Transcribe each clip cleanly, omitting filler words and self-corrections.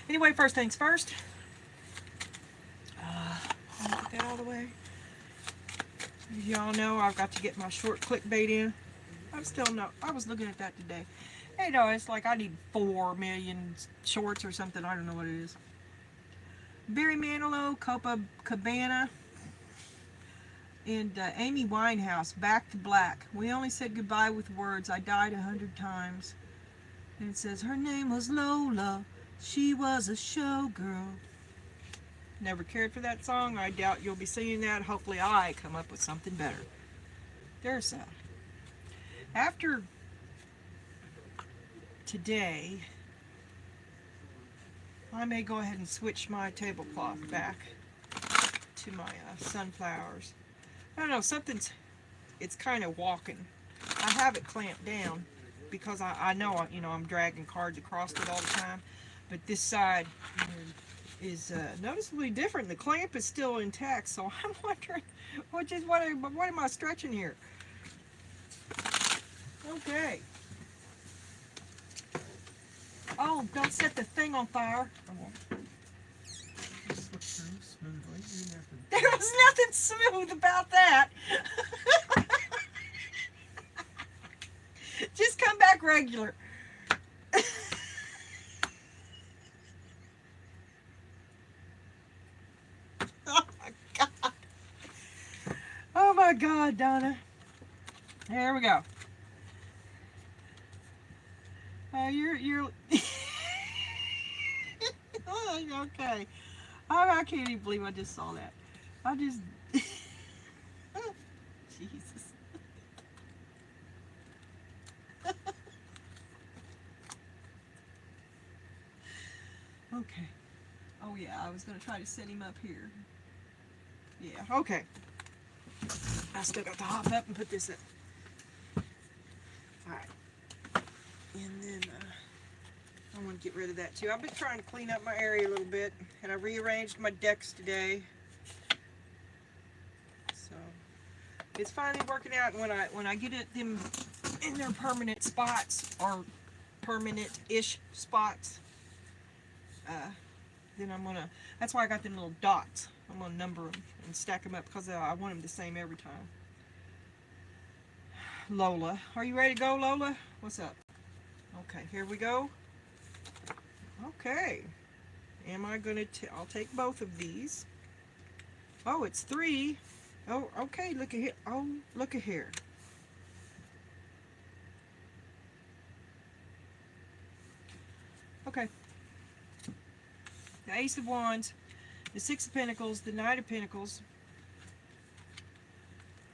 Anyway, first things first. Let me get that out of the way. As y'all know, I've got to get my short clickbait in. I'm still not. I was looking at that today. Hey, no, it's like I need 4 million shorts or something. I don't know what it is. Barry Manilow, Copacabana, and Amy Winehouse, Back to Black. We only said goodbye with words. I died 100 times. And it says, her name was Lola. She was a showgirl. Never cared for that song. I doubt you'll be singing that. Hopefully I come up with something better. There's that. After today, I may go ahead and switch my tablecloth back to my sunflowers. I don't know, it's kind of walking. I have it clamped down because I know, I'm dragging cards across it all the time. But this side is noticeably different. The clamp is still intact, so I'm wondering, what am I stretching here? Okay. Oh, don't set the thing on fire. I won't. Just look through smoothly. There was nothing smooth about that. Just come back regular. Oh my God. Oh my God, Donna. There we go. You're okay. I can't even believe I just saw that. I just Jesus. Okay. Oh yeah, I was gonna try to set him up here. Yeah, okay. I still got to hop up and put this in. Alright. And then I want to get rid of that too. I've been trying to clean up my area a little bit, and I rearranged my decks today. So it's finally working out. And when I get them in their permanent spots, or permanent-ish spots, then I'm gonna. That's why I got them little dots. I'm gonna number them and stack them up because I want them the same every time. Lola, are you ready to go, Lola? What's up? Okay, here we go. Okay. Am I gonna? I'll take both of these. Oh, it's 3. Oh, okay. Look at here. Oh, look at here. Okay. The Ace of Wands, the Six of Pentacles, the Knight of Pentacles,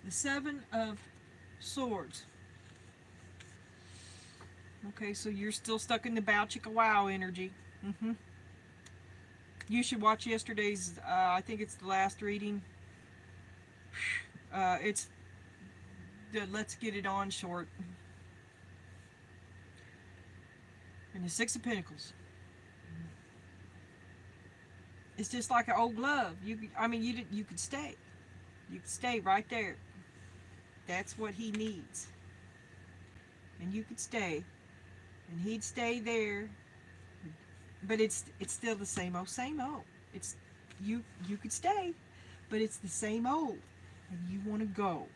the Seven of Swords. Okay, so you're still stuck in the bow chicka wow energy. You should watch yesterday's, I think it's the last reading. It's the Let's Get It On short. And the Six of Pentacles. It's just like an old glove. You could stay. You could stay right there. That's what he needs. And you could stay. And he'd stay there. But it's still the same old, same old. It's you could stay, but it's the same old. And you want to go.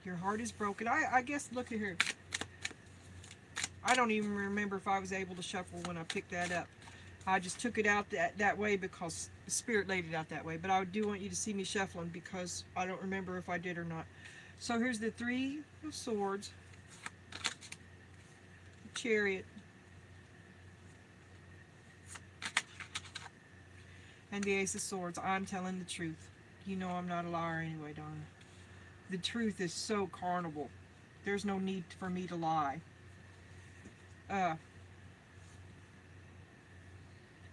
Your heart is broken. I guess, look at here. I don't even remember if I was able to shuffle when I picked that up. I just took it out that way because the Spirit laid it out that way. But I do want you to see me shuffling because I don't remember if I did or not. So here's the 3 of Swords. The Chariot. And the Ace of Swords. I'm telling the truth. You know I'm not a liar anyway, Donna. The truth is so carnal. There's no need for me to lie. And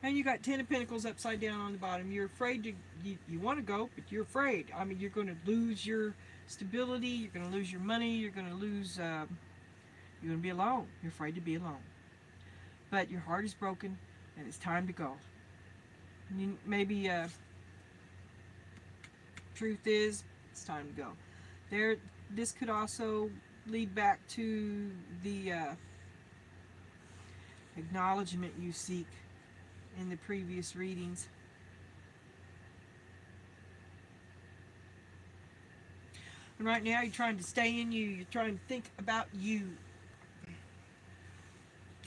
you got 10 of Pentacles upside down on the bottom. You're afraid to, you want to go, but you're afraid. I mean, you're going to lose your stability. You're going to lose your money. You're going to lose, you're going to be alone. You're afraid to be alone. But your heart is broken, and it's time to go. And maybe, truth is, it's time to go. This could also lead back to the acknowledgement you seek in the previous readings. And right now you're trying to stay in you. You're trying to think about you.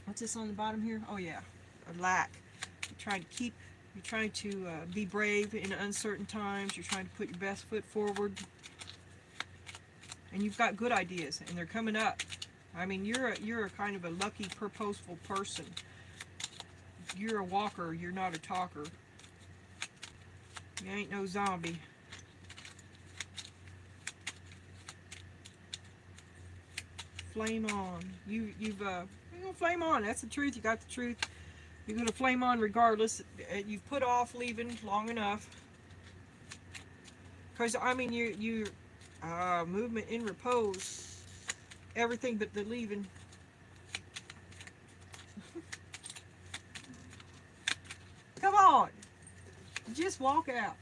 What's this on the bottom here? Oh yeah, a lack. You're trying to be brave in uncertain times. You're trying to put your best foot forward. And you've got good ideas, and they're coming up. I mean, you're a kind of a lucky, purposeful person. You're a walker. You're not a talker. You ain't no zombie. Flame on. You're gonna flame on. That's the truth. You got the truth. You're gonna flame on regardless. You've put off leaving long enough. Because I mean, you movement in repose. Everything but the leaving. Come on. Just walk out.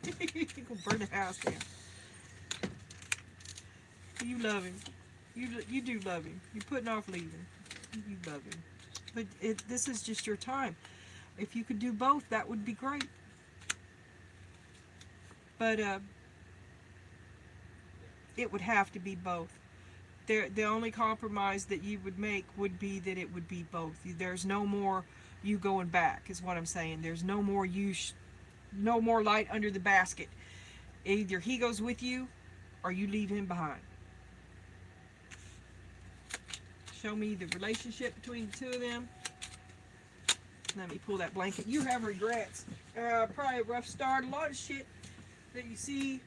You can burn the house down. You love him. You do love him. You're putting off leaving. You love him. But this is just your time. If you could do both, that would be great. But it would have to be both. The only compromise that you would make would be that it would be both. There's no more you going back, is what I'm saying. There's no more no more light under the basket. Either he goes with you, or you leave him behind. Show me the relationship between the two of them. Let me pull that blanket. You have regrets. Probably a rough start. A lot of shit that you see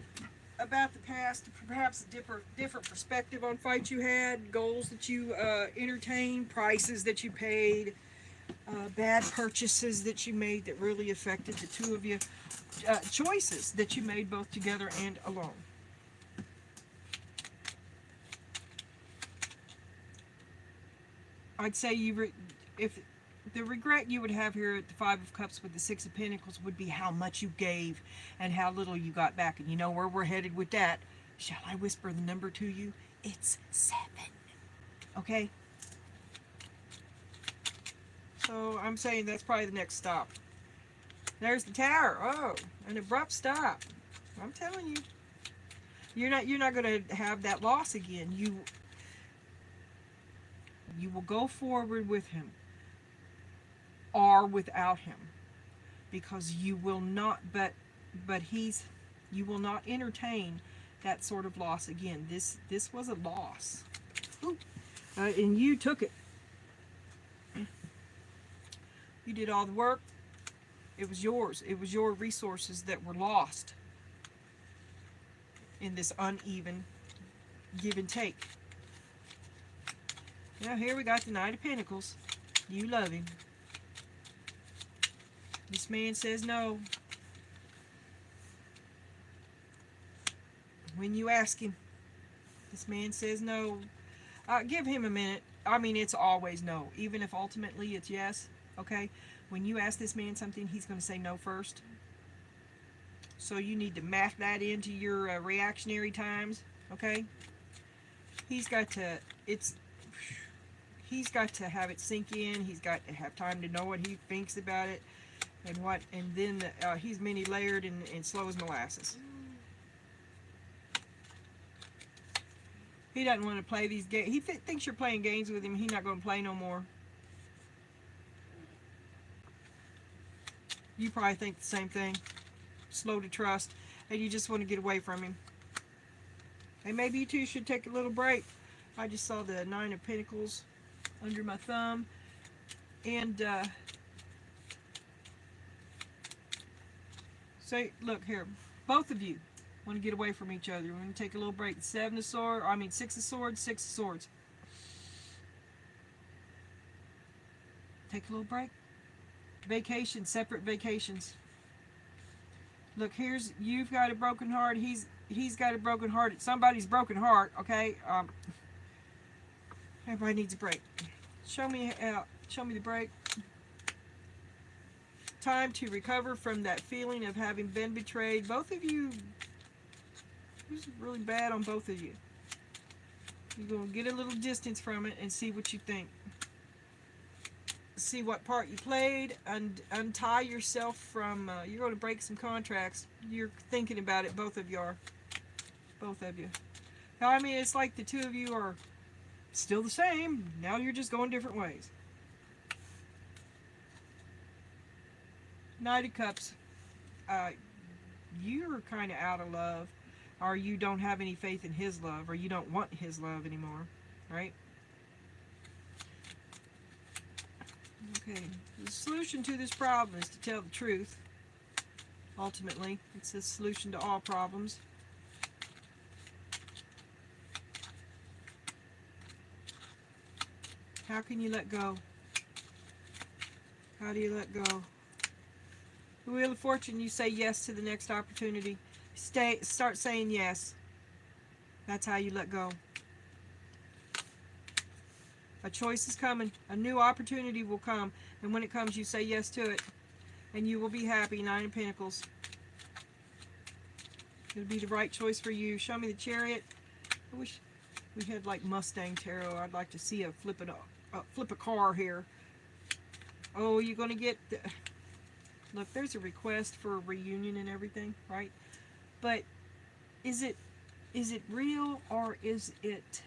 about the past. Perhaps a different perspective on fights you had. Goals that you entertained. Prices that you paid. Bad purchases that you made that really affected the two of you. Choices that you made both together and alone. I'd say if the regret you would have here at the Five of Cups with the Six of Pentacles would be how much you gave and how little you got back. And you know where we're headed with that. Shall I whisper the number to you? It's 7. Okay? So I'm saying that's probably the next stop. There's the Tower. Oh, an abrupt stop. I'm telling you. You're not going to have that loss again. You will go forward with him or without him, because you will not you will not entertain that sort of loss again. This was a loss. And you took it. You did all the work. It was yours. It was your resources that were lost in this uneven give and take. Now here we got the Knight of Pentacles. You love him. This man says no. When you ask him, this man says no. Give him a minute. I mean, it's always no. Even if ultimately it's yes, okay? When you ask this man something, he's going to say no first. So you need to map that into your reactionary times, okay? He's got to have it sink in. He's got to have time to know what he thinks about it, and then he's many layered and slow as molasses. He doesn't want to play these games. He thinks you're playing games with him. He's not going to play no more. You probably think the same thing. Slow to trust, and you just want to get away from him. And maybe you two should take a little break. I just saw the Nine of Pentacles under my thumb, and say, look here, both of you want to get away from each other. We're going to take a little break. Six of Swords. Take a little break. Vacation, separate vacations. Look, you've got a broken heart. He's got a broken heart. It's somebody's broken heart. Okay. Everybody needs a break. Show me the break. Time to recover from that feeling of having been betrayed. Both of you. It was really bad on both of you. You're going to get a little distance from it and see what you think. See what part you played, and untie yourself from, you're going to break some contracts. You're thinking about it, both of you are. Both of you. Now, I mean, it's like the two of you are still the same. Now you're just going different ways. Knight of Cups. You're kind of out of love, or you don't have any faith in his love, or you don't want his love anymore, right? Okay, the solution to this problem is to tell the truth. Ultimately, it's the solution to all problems. How can you let go? How do you let go? The Wheel of Fortune, you say yes to the next opportunity. Start saying yes. That's how you let go. A choice is coming. A new opportunity will come. And when it comes, you say yes to it. And you will be happy. Nine of Pentacles. It'll be the right choice for you. Show me the Chariot. I wish we had like Mustang Tarot. I'd like to see a flip a car here. Oh, you're going to get... Look, there's a request for a reunion and everything, right? But is it real, or is it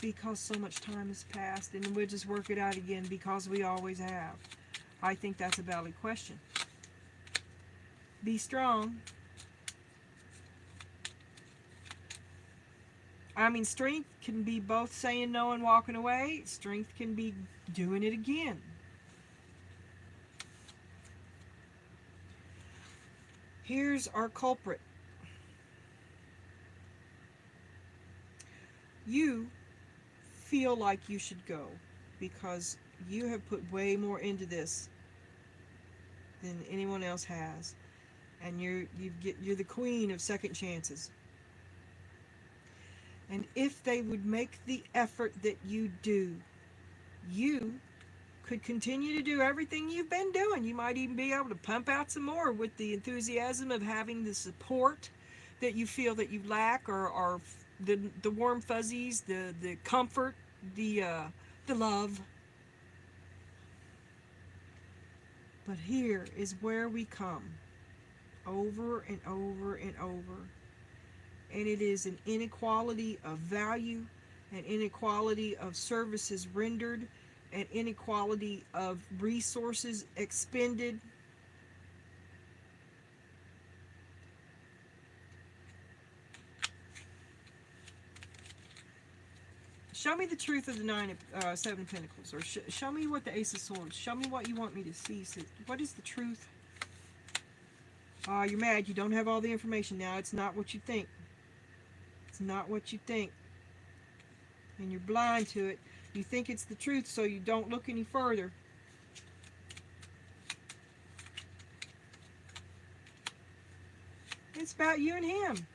because so much time has passed and we'll just work it out again because we always have? I think that's a valid question. Be strong. I mean, strength can be both saying no and walking away. Strength can be doing it again. Here's our culprit. You feel like you should go because you have put way more into this than anyone else has, and you're the queen of second chances. And if they would make the effort that you do, you could continue to do everything you've been doing. You might even be able to pump out some more with the enthusiasm of having the support that you feel that you lack, or the warm fuzzies, the comfort, the love. But here is where we come over and over and over. And it is an inequality of value, an inequality of services rendered, an inequality of resources expended. Show me the truth of the Seven of Pentacles, or show me what the Ace of Swords. Show me what you want me to see. So what is the truth? You're mad. You don't have all the information now. It's not what you think. It's not what you think. And you're blind to it. You think it's the truth, so you don't look any further. It's about you and him.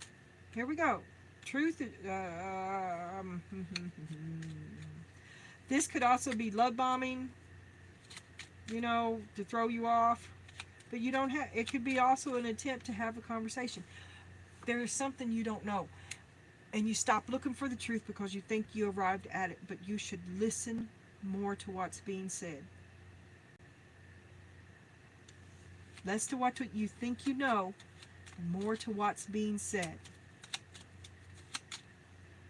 Here we go. Truth. This could also be love bombing, to throw you off. But you don't have. It could be also an attempt to have a conversation. There is something you don't know. And you stop looking for the truth because you think you arrived at it, but you should listen more to what's being said. Less to what you think you know, and more to what's being said.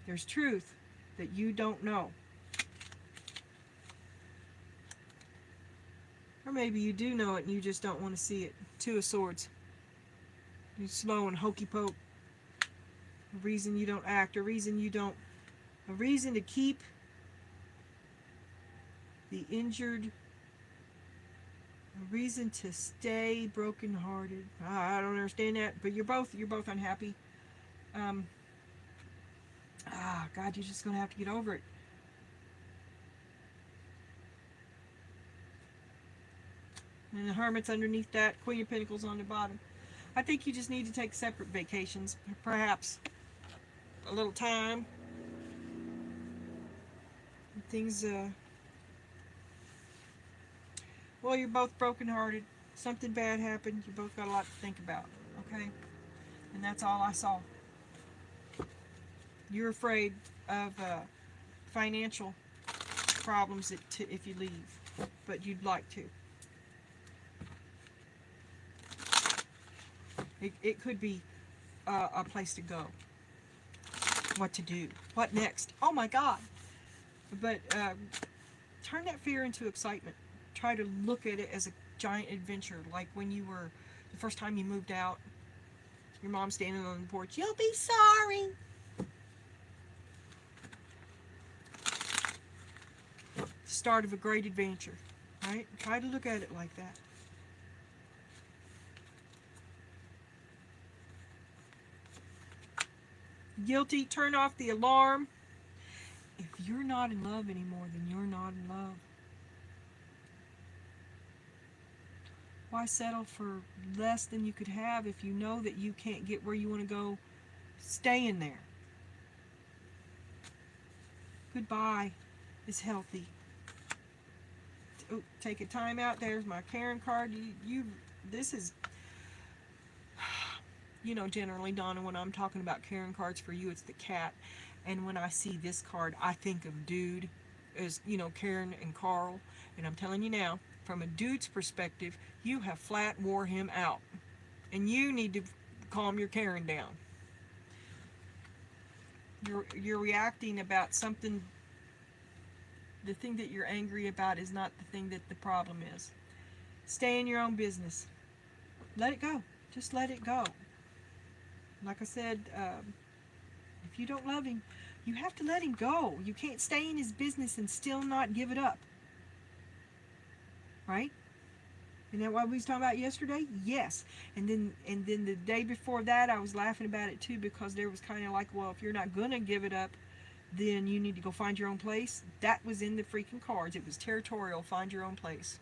There's truth that you don't know. Or maybe you do know it and you just don't want to see it. Two of Swords. You're slow and hokey poke. A reason you don't act, a reason to keep the injured, a reason to stay brokenhearted. I don't understand that, but you're both unhappy. God, you're just gonna have to get over it. And the Hermit's underneath that, Queen of Pentacles on the bottom. I think you just need to take separate vacations, perhaps a little time. Things, well, you're both brokenhearted. Something bad happened. You both got a lot to think about, okay? And that's all I saw. You're afraid of financial problems if you leave, but you'd like to. It could be a place to go. What to do. What next? Oh my God. But turn that fear into excitement. Try to look at it as a giant adventure. Like when you were, the first time you moved out, your mom standing on the porch, you'll be sorry. Start of a great adventure, right? Try to look at it like that. Guilty, turn off the alarm. If you're not in love anymore, then you're not in love. Why settle for less than you could have if you know that you can't get where you want to go? Stay in there. Goodbye is healthy. Oh, take a time out. There's my Karen card. This is, you know, generally, Donna, when I'm talking about Karen cards for you, it's the cat. And when I see this card, I think of dude as, you know, Karen and Carl. And I'm telling you now, from a dude's perspective, you have flat wore him out. And you need to calm your Karen down. You're reacting about something. The thing that you're angry about is not the thing that the problem is. Stay in your own business. Let it go. Just let it go. Like I said, if you don't love him, you have to let him go. You can't stay in his business and still not give it up. Right? Isn't that what we was talking about yesterday? Yes. And then the day before that, I was laughing about it too, because there was kind of like, well, if you're not gonna give it up, then you need to go find your own place. That was in the freaking cards. It was territorial, find your own place.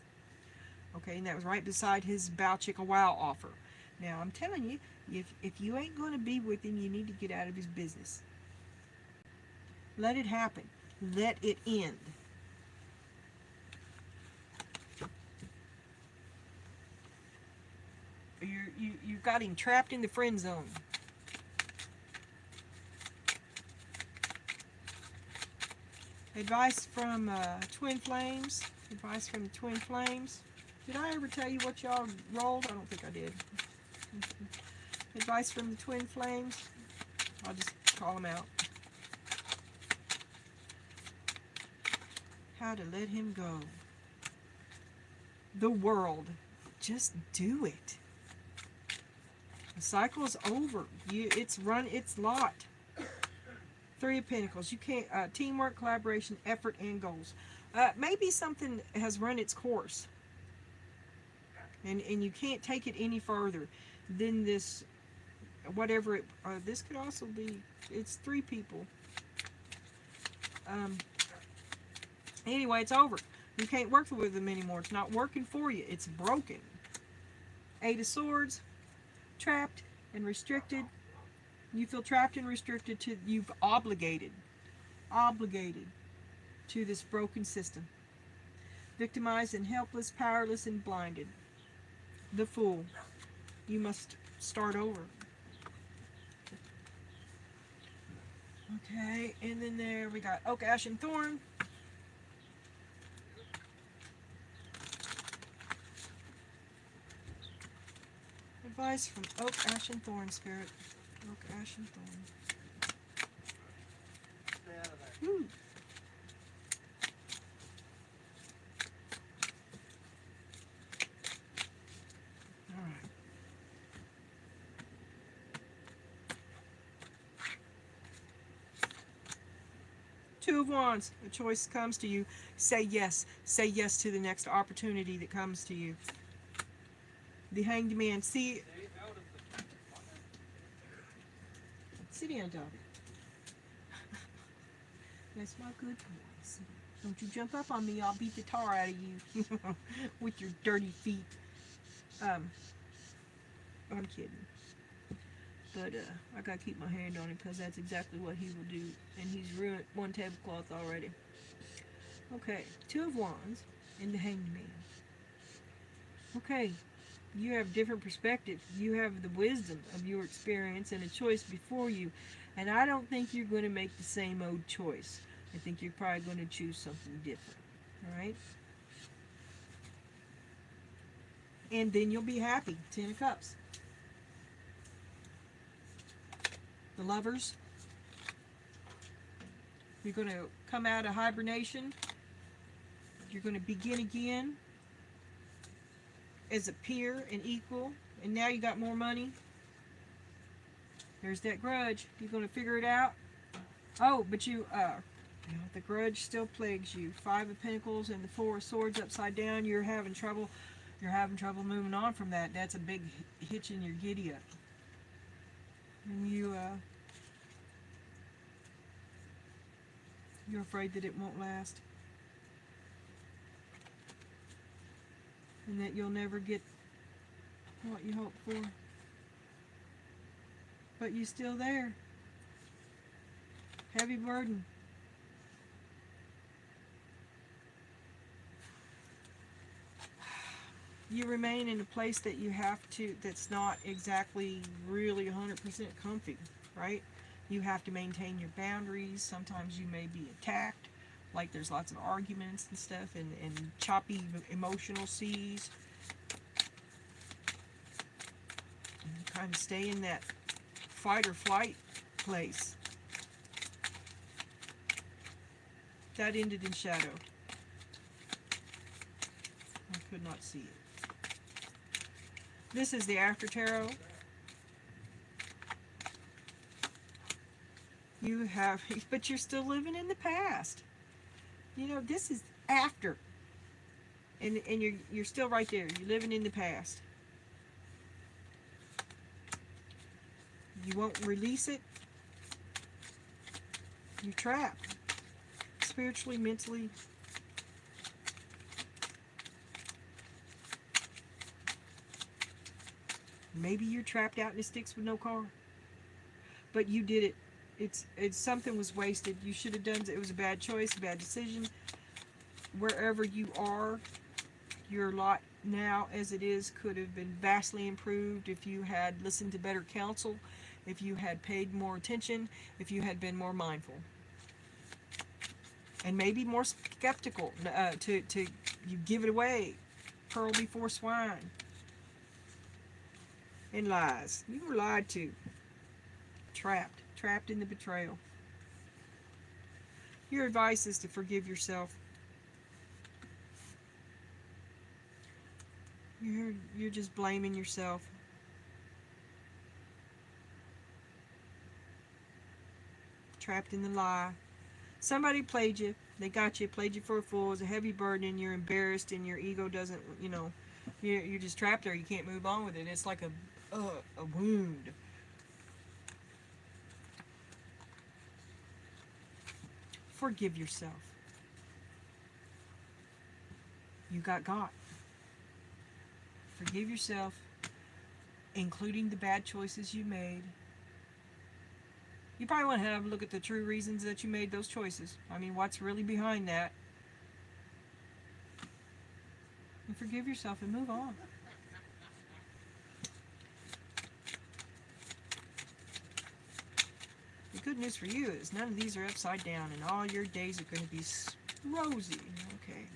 Okay, and that was right beside his bow chicka wow offer. Now, I'm telling you, if you ain't going to be with him, you need to get out of his business. Let it happen. Let it end. You've got him trapped in the friend zone. Advice from Twin Flames. Advice from the Twin Flames. Did I ever tell you what y'all rolled? I don't think I did. Advice from the Twin Flames. I'll just call them out. How to let him go. The world. Just do it. The cycle is over. It's run its lot. Three of Pentacles. You can't teamwork, collaboration, effort, and goals. Maybe something has run its course, and you can't take it any further than this. Whatever it. This could also be. It's three people. Anyway, it's over. You can't work with them anymore. It's not working for you. It's broken. Eight of Swords. Trapped and restricted. You feel trapped and restricted to, you've obligated to this broken system. Victimized and helpless, powerless and blinded. The Fool. You must start over. Okay, and then there we got Oak, Ash, and Thorn. Advice from Oak, Ash, and Thorn, Spirit. Oak, Ash, and Thorn. Woo. All right. Two of Wands. A choice comes to you. Say yes. Say yes to the next opportunity that comes to you. The Hanged Man. See. Sit down, dog. That's my good boy. Don't you jump up on me. I'll beat the tar out of you with your dirty feet. I'm kidding. But I gotta keep my hand on him because that's exactly what he will do. And he's ruined one tablecloth already. Okay, Two of Wands and the Hanged Man. Okay, You have different perspective. You have the wisdom of your experience and a choice before you. And I don't think you're going to make the same old choice. I think you're probably going to choose something different. All right? And then you'll be happy. 10 of Cups. The Lovers. You're going to come out of hibernation. You're going to begin again as a peer and equal. And now you got more money. There's that grudge. You're going to figure it out. Oh, but the grudge still plagues you. 5 of Pentacles and the 4 of Swords upside down. You're having trouble. You're having trouble moving on from that. That's a big hitch in your giddy up. And you're afraid that it won't last. And that you'll never get what you hope for. But you're still there. Heavy burden. You remain in a place that you have to, that's not exactly really 100% comfy, right? You have to maintain your boundaries. Sometimes you may be attacked, like there's lots of arguments and stuff, and choppy emotional seas. And you kind of stay in that fight or flight place. That ended in shadow. I could not see it. This is the After Tarot. You have, but you're still living in the past. You know, this is after. And you're still right there. You're living in the past. You won't release it. You're trapped. Spiritually, mentally. Maybe you're trapped out in the sticks with no car. But you did it. It's something was wasted. You should have done it. It was a bad choice, a bad decision. Wherever you are, your lot now as it is could have been vastly improved if you had listened to better counsel, if you had paid more attention, if you had been more mindful. And maybe more skeptical to you give it away. Pearl before swine. And lies. You were lied to. Trapped in the betrayal. Your advice is to forgive yourself. You're just blaming yourself. Trapped in the lie. Somebody played you. They got you, played you for a fool. It's a heavy burden and you're embarrassed and your ego doesn't, you're just trapped there. You can't move on with it. It's like a wound. Forgive yourself. You got. Forgive yourself, including the bad choices you made. You probably want to have a look at the true reasons that you made those choices. I mean, what's really behind that? And forgive yourself and move on. The good news for you is none of these are upside down and all your days are going to be rosy. Okay.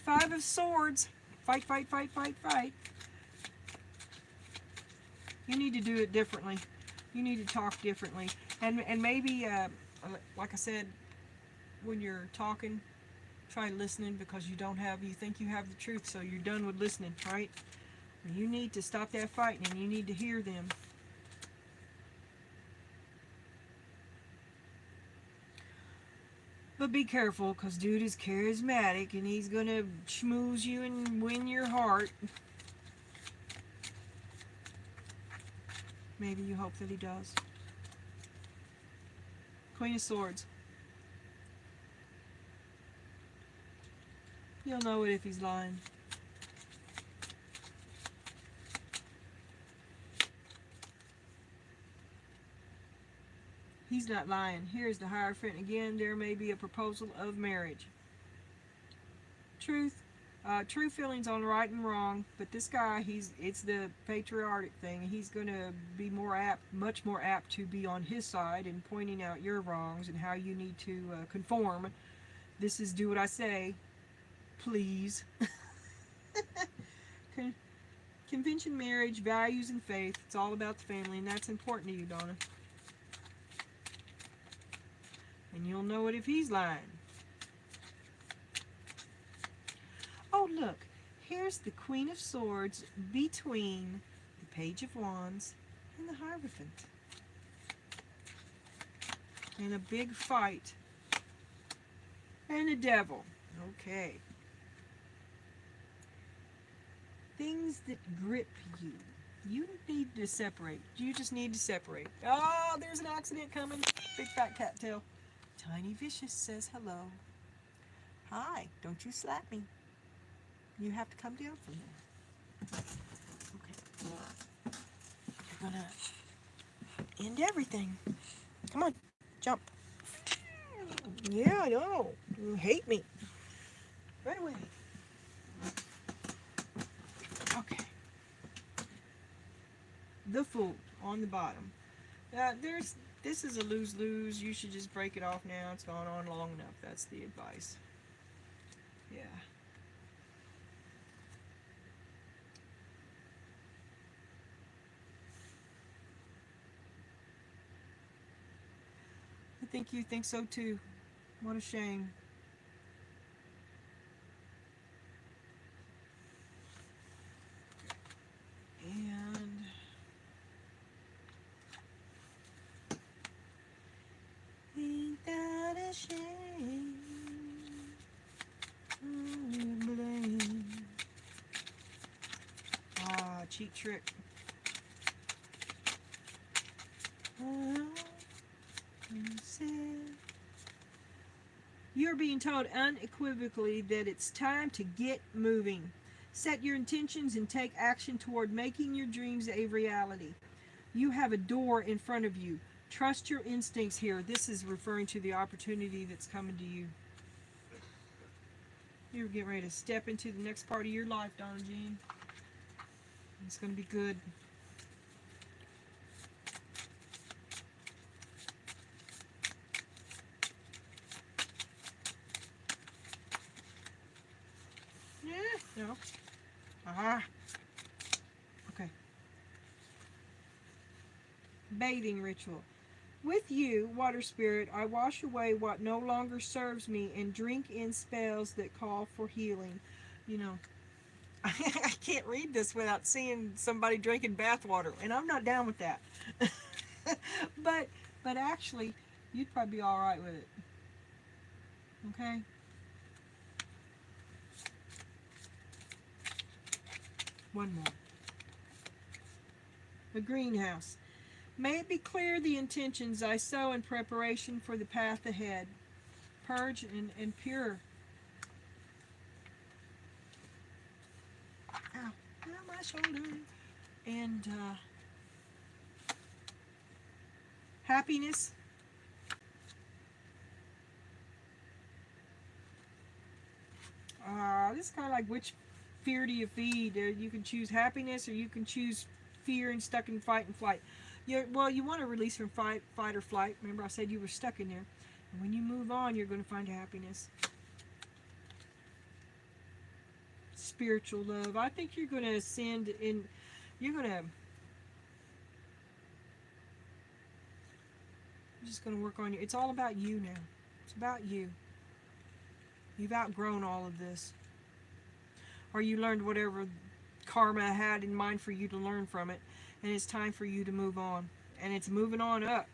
5 of Swords. Fight, fight, fight, fight, fight. You need to do it differently. You need to talk differently. And maybe, like I said, when you're talking, try listening because you think you have the truth, so you're done with listening, right? You need to stop that fighting and you need to hear them. But be careful, because dude is charismatic, and he's going to schmooze you and win your heart. Maybe you hope that he does. Queen of Swords. You'll know it if he's lying. He's not lying. Here's the Hierophant again. There may be a proposal of marriage. Truth. True feelings on right and wrong, but this guy, it's the patriotic thing. He's going to be much more apt to be on his side and pointing out your wrongs and how you need to conform. This is do what I say, please. Convention marriage, values, and faith. It's all about the family, and that's important to you, Donna. And you'll know it if he's lying. Oh, look. Here's the Queen of Swords between the Page of Wands and the Hierophant. And a big fight. And a devil. Okay. Things that grip you. You need to separate. You just need to separate. Oh, there's an accident coming. Big fat cattail. Tiny Vicious says hello. Hi, don't you slap me. You have to come down from there. Okay. You're gonna end everything. Come on, jump. Yeah, I know. You hate me. Right away. Okay. The Fool on the bottom. This is a lose-lose. You should just break it off now. It's gone on long enough. That's the advice. Yeah. I think you think so too. What a shame. And ain't that a shame? Blame. Ah, cheap trick. You're being told unequivocally that it's time to get moving. Set your intentions and take action toward making your dreams a reality. You have a door in front of you. Trust your instincts here. This is referring to the opportunity that's coming to you. You're getting ready to step into the next part of your life, Donna Jean. It's going to be good. Yeah, no. Okay. Bathing ritual. With you, water spirit, I wash away what no longer serves me and drink in spells that call for healing. You know, I can't read this without seeing somebody drinking bath water, and I'm not down with that. but actually, you'd probably be all right with it. Okay? One more. The greenhouse. May it be clear the intentions I sow in preparation for the path ahead. Purge and pure. Ow, my shoulder. And happiness. This is kind of like which fear do you feed? You can choose happiness or you can choose fear and stuck in fight and flight. You want to release from fight or flight. Remember I said you were stuck in there. And when you move on, you're going to find happiness. Spiritual love. I think you're going to ascend in, you're just going to work on you. It's all about you now. It's about you. You've outgrown all of this. Or you learned whatever karma had in mind for you to learn from it. And it's time for you to move on. And it's moving on up.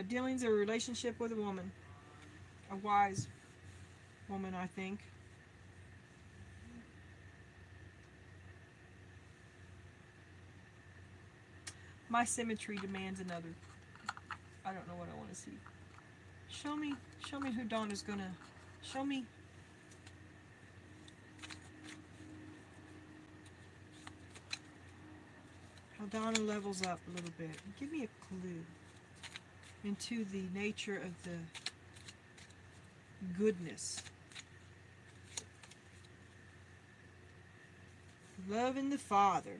Dealing's a relationship with a woman. A wise woman, I think. My symmetry demands another. I don't know what I want to see. Show me who Donna's gonna. Show me. How Donna levels up a little bit. Give me a clue into the nature of the goodness Loving the Father.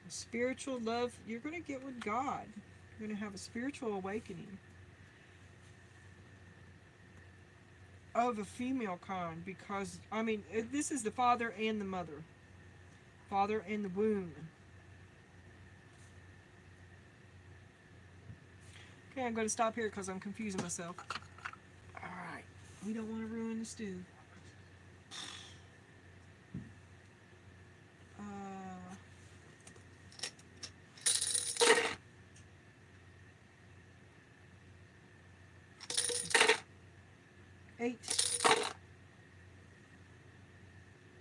A spiritual love. You're going to get with God. You're going to have a spiritual awakening. Of a female kind. Because, I mean, this is the father and the mother. Father and the womb. Okay, I'm going to stop here because I'm confusing myself. Alright. We don't want to ruin the stew. Eight,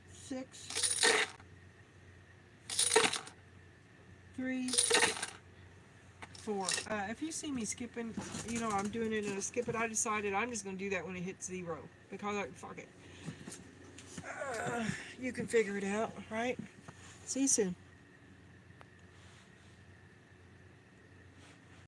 6, 3, 4. If you see me skipping, you know I'm doing it in a skip it. I decided I'm just going to do that when it hits 0 because fuck it. You can figure it out, right? See you soon.